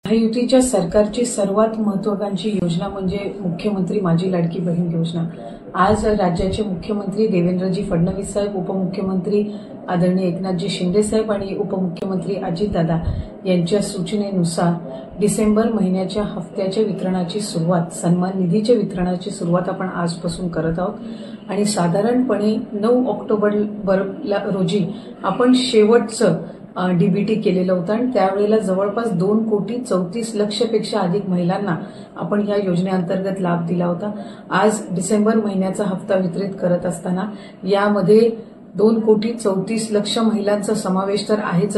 महायुतीच्या सरकारची सर्वात महत्त्वाकांक्षी योजना म्हणजे मुख्यमंत्री माझी लाडकी बहीण योजना। आज राज्याचे मुख्यमंत्री देवेंद्रजी फडणवीस साहेब, उपमुख्यमंत्री आदरणीय एकनाथजी शिंदे साहेब आणि उपमुख्यमंत्री अजितदादा यांच्या सूचनेनुसार डिसेंबर महिन्याच्या हप्त्याच्या वितरणाची सुरुवात, सन्मान निधीच्या वितरणाची सुरुवात आपण आजपासून करत आहोत आणि साधारणपणे 9 ऑक्टोबर रोजी आपण शेवटचं डीबीटी केलेलं होतं आणि त्यावेळेला जवळपास 2,34,00,000 पेक्षा अधिक महिलांना आपण या योजनेअंतर्गत लाभ दिला होता। आज डिसेंबर महिन्याचा हप्ता वितरित करत असताना यामध्ये 2,34,00,000 महिलांचा समावेश तर आहेच,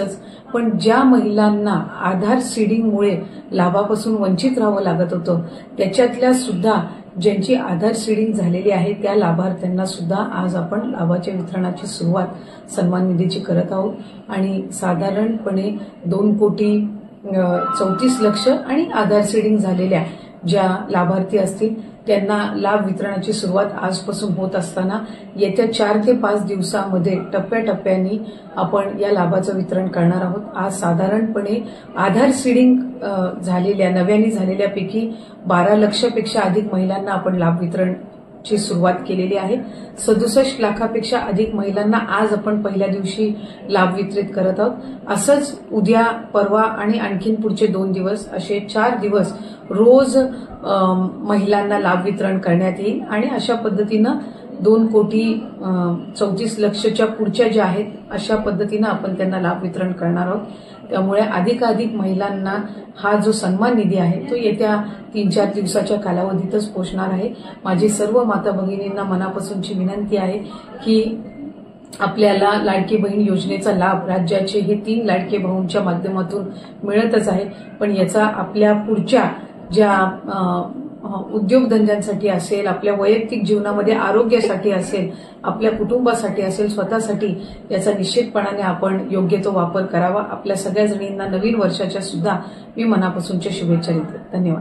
पण ज्या महिलांना आधार सीडिंगमुळे लाभापासून वंचित राहावं लागत होतं त्याच्यातल्या सुद्धा ज्यांची आधार सीडिंग झालेली आहे त्या लाभार्थ्यांना सुद्धा आज आपण लाभाच्या वितरणाची सुरुवात सन्मान निधीची करत आहोत आणि साधारणपणे 2,34,00,000 आणि आधार सीडिंग झालेल्या ज्या लाभार्थी असतील त्यांना लाभ वितरणाची सुरुवात आजपासून होत असताना येत्या 4 ते 5 दिवसांमध्ये टप्प्याटप्प्याने आपण या लाभाचं वितरण करणार आहोत। आज साधारणपणे आधार सीडिंग झालेल्या नव्याने झालेल्यापैकी 12 लाखापेक्षा अधिक महिलांना आपण लाभ वितरणची सुरुवात केलेली आहे। 67 लाखापेक्षा अधिक महिलांना आज आपण पहिल्या दिवशी लाभ वितरित करत आहोत। असंच उद्या, परवा आणि आणखीन पुढचे 2 दिवस असे 4 दिवस रोज महिलांना लाभ वितरण करण्यात येईल आणि अशा पद्धतीनं 2,34,00,000च्या पुढच्या ज्या आहेत अशा पद्धतीनं आपण त्यांना लाभ वितरण करणार आहोत। त्यामुळे अधिकाधिक महिलांना हा जो सन्मान निधी आहे तो येत्या 3-4 दिवसाच्या कालावधीतच पोहोचणार आहे। माझी सर्व माता भगिनींना मनापासूनची विनंती आहे की आपल्याला लाडकी बहीण योजनेचा लाभ राज्याचे हे 3 लाडके भाऊंच्या माध्यमातून मिळतच आहे, पण याचा आपल्या पुढच्या ज्या उद्योगधंद्यांसाठी असेल, आपल्या वैयक्तिक जीवनामध्ये आरोग्यासाठी असेल, आपल्या कुटुंबासाठी असेल, स्वतःसाठी याचा निश्चितपणाने आपण योग्य तो वापर करावा। आपल्या सगळ्या जणींना नवीन वर्षाच्या सुद्धा मी मनापासूनच्या शुभेच्छा देते। धन्यवाद।